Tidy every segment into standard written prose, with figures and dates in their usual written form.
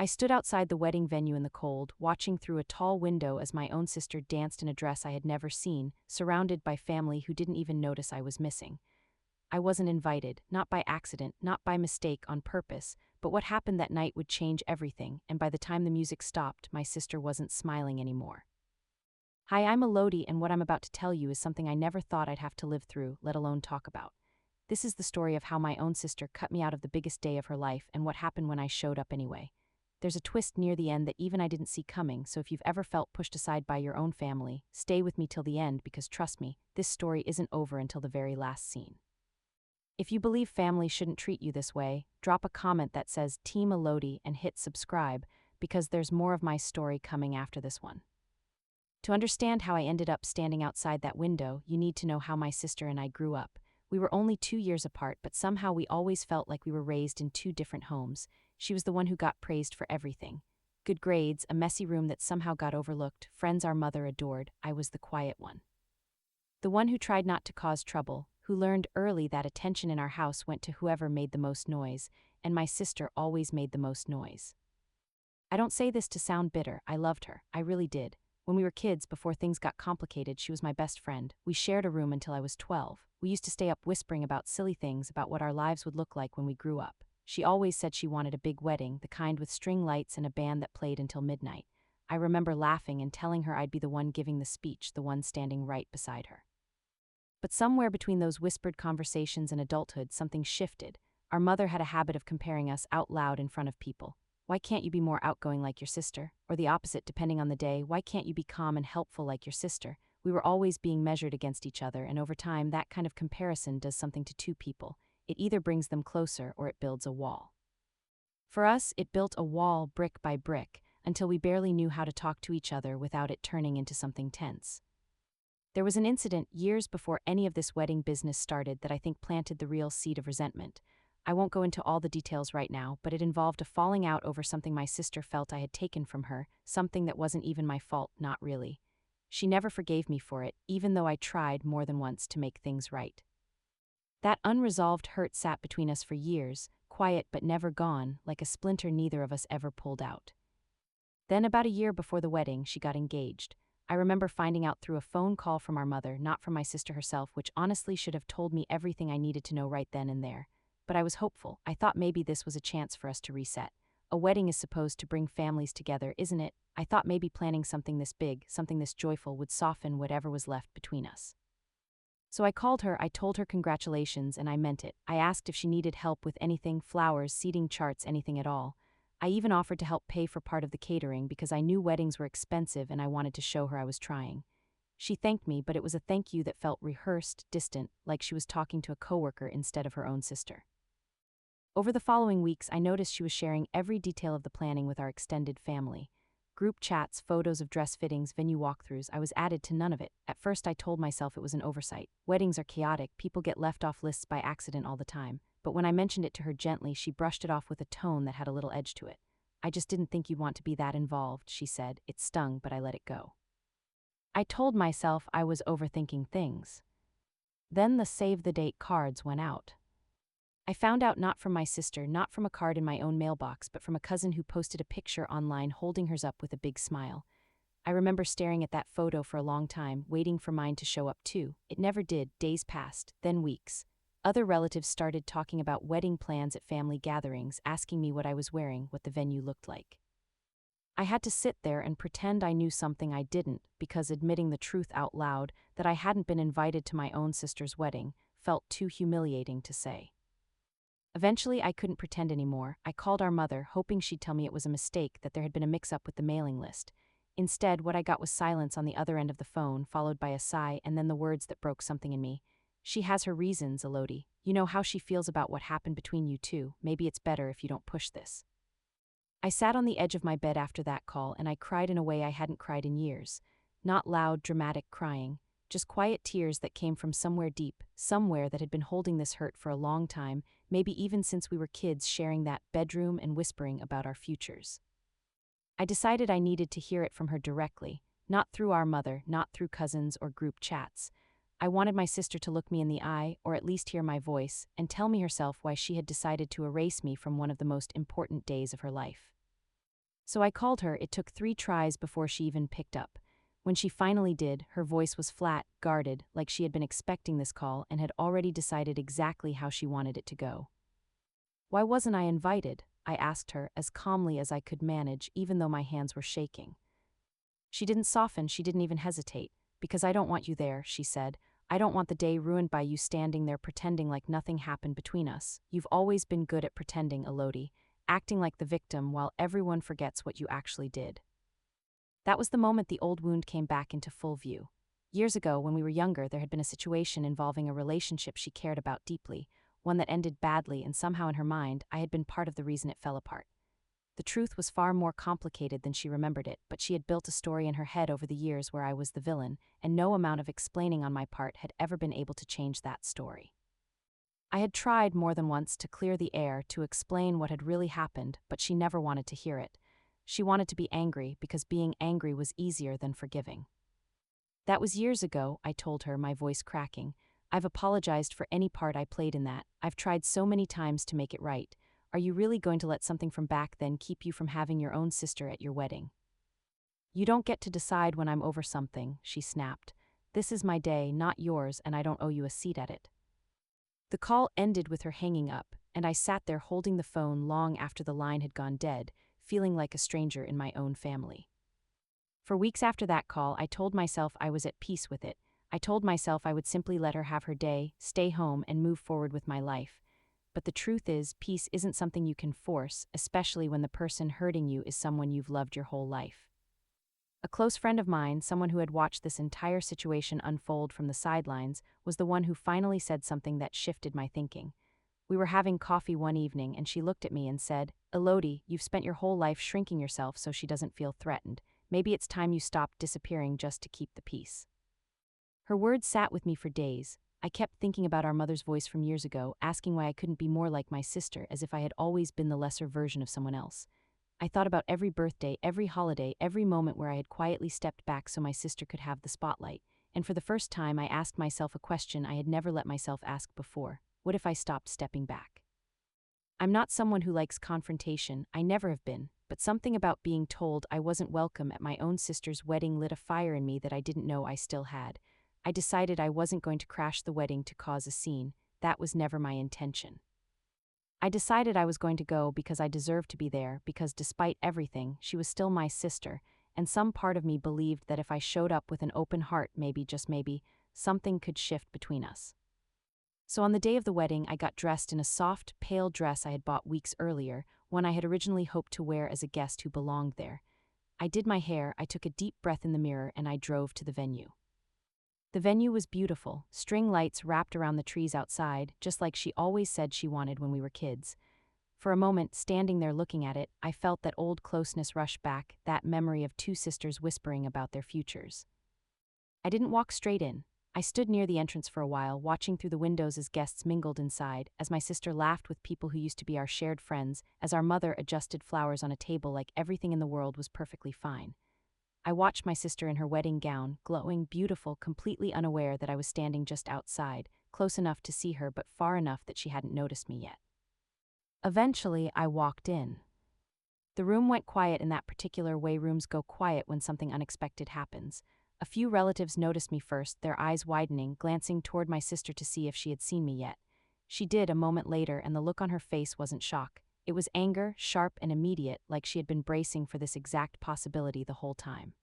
I stood outside the wedding venue in the cold, watching through a tall window as my own sister danced in a dress I had never seen, surrounded by family who didn't even notice I was missing. I wasn't invited, not by accident, not by mistake, on purpose, but what happened that night would change everything, and by the time the music stopped, my sister wasn't smiling anymore. Hi, I'm Elodie, and what I'm about to tell you is something I never thought I'd have to live through, let alone talk about. This is the story of how my own sister cut me out of the biggest day of her life and what happened when I showed up anyway. There's a twist near the end that even I didn't see coming, so if you've ever felt pushed aside by your own family, stay with me till the end because trust me, this story isn't over until the very last scene. If you believe family shouldn't treat you this way, drop a comment that says Team Elodie and hit subscribe because there's more of my story coming after this one. To understand how I ended up standing outside that window, you need to know how my sister and I grew up. We were only 2 years apart, but somehow we always felt like we were raised in two different homes. She was the one who got praised for everything. Good grades, a messy room that somehow got overlooked, friends our mother adored. I was the quiet one. The one who tried not to cause trouble, who learned early that attention in our house went to whoever made the most noise, and my sister always made the most noise. I don't say this to sound bitter, I loved her, I really did. When we were kids, before things got complicated, she was my best friend. We shared a room until I was 12. We used to stay up whispering about silly things about what our lives would look like when we grew up. She always said she wanted a big wedding, the kind with string lights and a band that played until midnight. I remember laughing and telling her I'd be the one giving the speech, the one standing right beside her. But somewhere between those whispered conversations and adulthood, something shifted. Our mother had a habit of comparing us out loud in front of people. Why can't you be more outgoing like your sister? Or the opposite, depending on the day, why can't you be calm and helpful like your sister? We were always being measured against each other, and over time, that kind of comparison does something to two people. It either brings them closer or it builds a wall. For us, it built a wall brick by brick, until we barely knew how to talk to each other without it turning into something tense. There was an incident years before any of this wedding business started that I think planted the real seed of resentment. I won't go into all the details right now, but it involved a falling out over something my sister felt I had taken from her, something that wasn't even my fault, not really. She never forgave me for it, even though I tried more than once to make things right. That unresolved hurt sat between us for years, quiet but never gone, like a splinter neither of us ever pulled out. Then, about a year before the wedding, she got engaged. I remember finding out through a phone call from our mother, not from my sister herself, which honestly should have told me everything I needed to know right then and there. But I was hopeful. I thought maybe this was a chance for us to reset. A wedding is supposed to bring families together, isn't it? I thought maybe planning something this big, something this joyful, would soften whatever was left between us. So I called her, I told her congratulations, and I meant it. I asked if she needed help with anything, flowers, seating charts, anything at all. I even offered to help pay for part of the catering because I knew weddings were expensive and I wanted to show her I was trying. She thanked me, but it was a thank you that felt rehearsed, distant, like she was talking to a coworker instead of her own sister. Over the following weeks, I noticed she was sharing every detail of the planning with our extended family. Group chats, photos of dress fittings, venue walkthroughs, I was added to none of it. At first I told myself it was an oversight. Weddings are chaotic, people get left off lists by accident all the time. But when I mentioned it to her gently, she brushed it off with a tone that had a little edge to it. I just didn't think you'd want to be that involved, she said. It stung, but I let it go. I told myself I was overthinking things. Then the save the date cards went out. I found out not from my sister, not from a card in my own mailbox, but from a cousin who posted a picture online holding hers up with a big smile. I remember staring at that photo for a long time, waiting for mine to show up too. It never did. Days passed, then weeks. Other relatives started talking about wedding plans at family gatherings, asking me what I was wearing, what the venue looked like. I had to sit there and pretend I knew something I didn't, because admitting the truth out loud, that I hadn't been invited to my own sister's wedding, felt too humiliating to say. Eventually, I couldn't pretend anymore. I called our mother, hoping she'd tell me it was a mistake, that there had been a mix-up with the mailing list. Instead, what I got was silence on the other end of the phone, followed by a sigh and then the words that broke something in me. She has her reasons, Elodie. You know how she feels about what happened between you two. Maybe it's better if you don't push this. I sat on the edge of my bed after that call, and I cried in a way I hadn't cried in years. Not loud, dramatic crying. Just quiet tears that came from somewhere deep, somewhere that had been holding this hurt for a long time, maybe even since we were kids sharing that bedroom and whispering about our futures. I decided I needed to hear it from her directly, not through our mother, not through cousins or group chats. I wanted my sister to look me in the eye, or at least hear my voice, and tell me herself why she had decided to erase me from one of the most important days of her life. So I called her. It took 3 tries before she even picked up. When she finally did, her voice was flat, guarded, like she had been expecting this call and had already decided exactly how she wanted it to go. "Why wasn't I invited?" I asked her, as calmly as I could manage, even though my hands were shaking. She didn't soften, she didn't even hesitate. "Because I don't want you there," she said. "I don't want the day ruined by you standing there pretending like nothing happened between us. You've always been good at pretending, Elodie, acting like the victim while everyone forgets what you actually did." That was the moment the old wound came back into full view. Years ago, when we were younger, there had been a situation involving a relationship she cared about deeply, one that ended badly, and somehow in her mind, I had been part of the reason it fell apart. The truth was far more complicated than she remembered it, but she had built a story in her head over the years where I was the villain, and no amount of explaining on my part had ever been able to change that story. I had tried more than once to clear the air, to explain what had really happened, but she never wanted to hear it. She wanted to be angry because being angry was easier than forgiving. "That was years ago," I told her, my voice cracking. "I've apologized for any part I played in that. I've tried so many times to make it right. Are you really going to let something from back then keep you from having your own sister at your wedding?" "You don't get to decide when I'm over something," she snapped. "This is my day, not yours, and I don't owe you a seat at it." The call ended with her hanging up, and I sat there holding the phone long after the line had gone dead, feeling like a stranger in my own family. For weeks after that call, I told myself I was at peace with it. I told myself I would simply let her have her day, stay home, and move forward with my life. But the truth is, peace isn't something you can force, especially when the person hurting you is someone you've loved your whole life. A close friend of mine, someone who had watched this entire situation unfold from the sidelines, was the one who finally said something that shifted my thinking. We were having coffee one evening, and she looked at me and said, "Elodie, you've spent your whole life shrinking yourself so she doesn't feel threatened. Maybe it's time you stopped disappearing just to keep the peace." Her words sat with me for days. I kept thinking about our mother's voice from years ago, asking why I couldn't be more like my sister, as if I had always been the lesser version of someone else. I thought about every birthday, every holiday, every moment where I had quietly stepped back so my sister could have the spotlight, and for the first time I asked myself a question I had never let myself ask before. What if I stopped stepping back? I'm not someone who likes confrontation, I never have been, but something about being told I wasn't welcome at my own sister's wedding lit a fire in me that I didn't know I still had. I decided I wasn't going to crash the wedding to cause a scene. That was never my intention. I decided I was going to go because I deserved to be there, because despite everything, she was still my sister, and some part of me believed that if I showed up with an open heart, maybe, just maybe, something could shift between us. So on the day of the wedding, I got dressed in a soft, pale dress I had bought weeks earlier, one I had originally hoped to wear as a guest who belonged there. I did my hair, I took a deep breath in the mirror, and I drove to the venue. The venue was beautiful, string lights wrapped around the trees outside, just like she always said she wanted when we were kids. For a moment, standing there looking at it, I felt that old closeness rush back, that memory of two sisters whispering about their futures. I didn't walk straight in. I stood near the entrance for a while, watching through the windows as guests mingled inside, as my sister laughed with people who used to be our shared friends, as our mother adjusted flowers on a table like everything in the world was perfectly fine. I watched my sister in her wedding gown, glowing, beautiful, completely unaware that I was standing just outside, close enough to see her but far enough that she hadn't noticed me yet. Eventually, I walked in. The room went quiet in that particular way rooms go quiet when something unexpected happens. A few relatives noticed me first, their eyes widening, glancing toward my sister to see if she had seen me yet. She did a moment later, and the look on her face wasn't shock. It was anger, sharp and immediate, like she had been bracing for this exact possibility the whole time.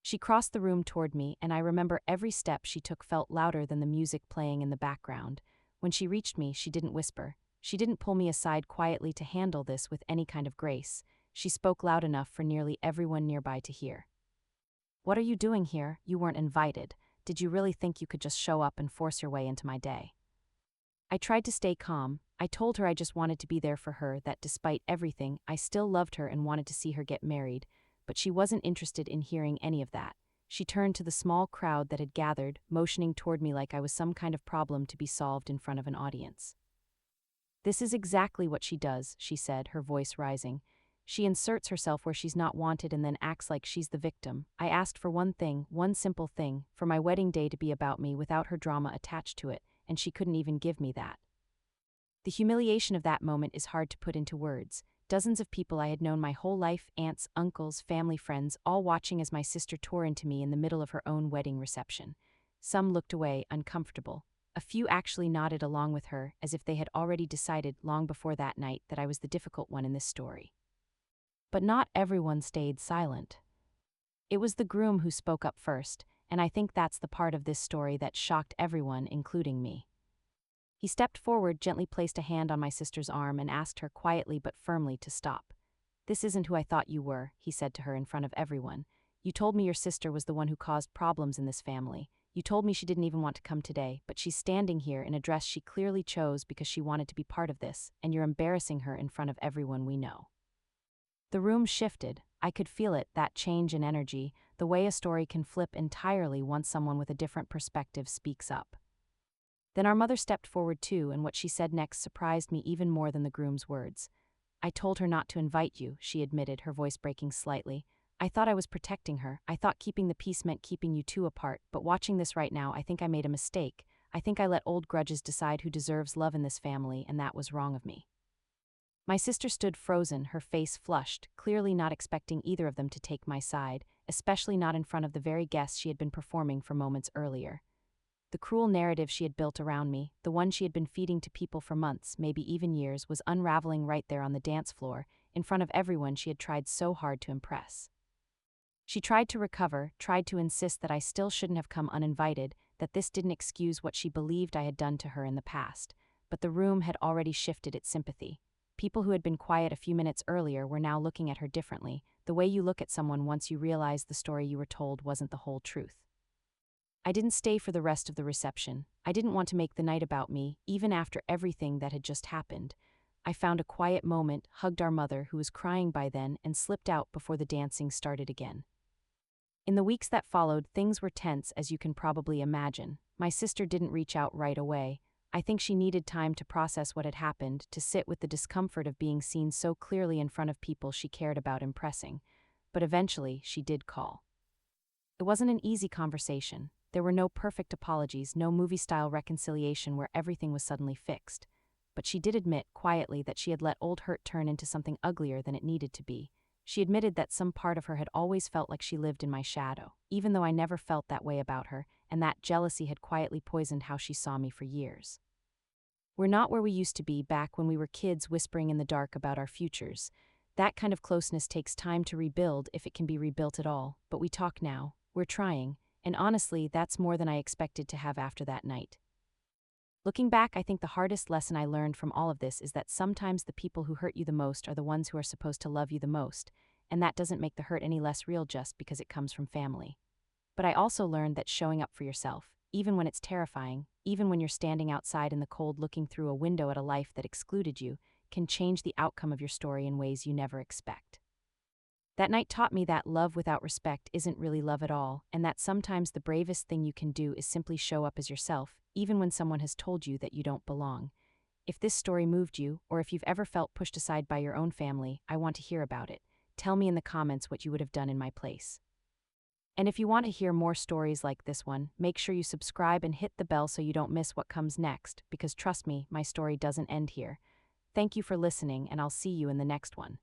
She crossed the room toward me, and I remember every step she took felt louder than the music playing in the background. When she reached me, she didn't whisper. She didn't pull me aside quietly to handle this with any kind of grace. She spoke loud enough for nearly everyone nearby to hear. "What are you doing here? You weren't invited. Did you really think you could just show up and force your way into my day?" I tried to stay calm. I told her I just wanted to be there for her, that despite everything, I still loved her and wanted to see her get married, but she wasn't interested in hearing any of that. She turned to the small crowd that had gathered, motioning toward me like I was some kind of problem to be solved in front of an audience. "This is exactly what she does," she said, her voice rising. "She inserts herself where she's not wanted and then acts like she's the victim. I asked for one thing, one simple thing, for my wedding day to be about me without her drama attached to it, and she couldn't even give me that." The humiliation of that moment is hard to put into words. dozens of people I had known my whole life, aunts, uncles, family friends, all watching as my sister tore into me in the middle of her own wedding reception. Some looked away, uncomfortable. A few actually nodded along with her, as if they had already decided long before that night that I was the difficult one in this story. But not everyone stayed silent. It was the groom who spoke up first, and I think that's the part of this story that shocked everyone, including me. He stepped forward, gently placed a hand on my sister's arm, and asked her quietly but firmly to stop. "This isn't who I thought you were," he said to her in front of everyone. "You told me your sister was the one who caused problems in this family. You told me she didn't even want to come today, but she's standing here in a dress she clearly chose because she wanted to be part of this, and you're embarrassing her in front of everyone we know." The room shifted. I could feel it, that change in energy, the way a story can flip entirely once someone with a different perspective speaks up. Then our mother stepped forward too, and what she said next surprised me even more than the groom's words. "I told her not to invite you," she admitted, her voice breaking slightly. "I thought I was protecting her. I thought keeping the peace meant keeping you two apart, but watching this right now, I think I made a mistake. I think I let old grudges decide who deserves love in this family, and that was wrong of me." My sister stood frozen, her face flushed, clearly not expecting either of them to take my side, especially not in front of the very guests she had been performing for moments earlier. The cruel narrative she had built around me, the one she had been feeding to people for months, maybe even years, was unraveling right there on the dance floor, in front of everyone she had tried so hard to impress. She tried to recover, tried to insist that I still shouldn't have come uninvited, that this didn't excuse what she believed I had done to her in the past, but the room had already shifted its sympathy. People who had been quiet a few minutes earlier were now looking at her differently, the way you look at someone once you realize the story you were told wasn't the whole truth. I didn't stay for the rest of the reception. I didn't want to make the night about me, even after everything that had just happened. I found a quiet moment, hugged our mother, who was crying by then, and slipped out before the dancing started again. In the weeks that followed, things were tense, as you can probably imagine. My sister didn't reach out right away. I think she needed time to process what had happened, to sit with the discomfort of being seen so clearly in front of people she cared about impressing. But eventually, she did call. It wasn't an easy conversation. There were no perfect apologies, no movie-style reconciliation where everything was suddenly fixed. But she did admit, quietly, that she had let old hurt turn into something uglier than it needed to be. She admitted that some part of her had always felt like she lived in my shadow, even though I never felt that way about her, and that jealousy had quietly poisoned how she saw me for years. "We're not where we used to be back when we were kids whispering in the dark about our futures. That kind of closeness takes time to rebuild, if it can be rebuilt at all, but we talk now. We're trying, and honestly, that's more than I expected to have after that night." Looking back, I think the hardest lesson I learned from all of this is that sometimes the people who hurt you the most are the ones who are supposed to love you the most, and that doesn't make the hurt any less real just because it comes from family. But I also learned that showing up for yourself, even when it's terrifying, even when you're standing outside in the cold looking through a window at a life that excluded you, can change the outcome of your story in ways you never expect. That night taught me that love without respect isn't really love at all, and that sometimes the bravest thing you can do is simply show up as yourself, even when someone has told you that you don't belong. If this story moved you, or if you've ever felt pushed aside by your own family, I want to hear about it. Tell me in the comments what you would have done in my place. And if you want to hear more stories like this one, make sure you subscribe and hit the bell so you don't miss what comes next, because trust me, my story doesn't end here. Thank you for listening, and I'll see you in the next one.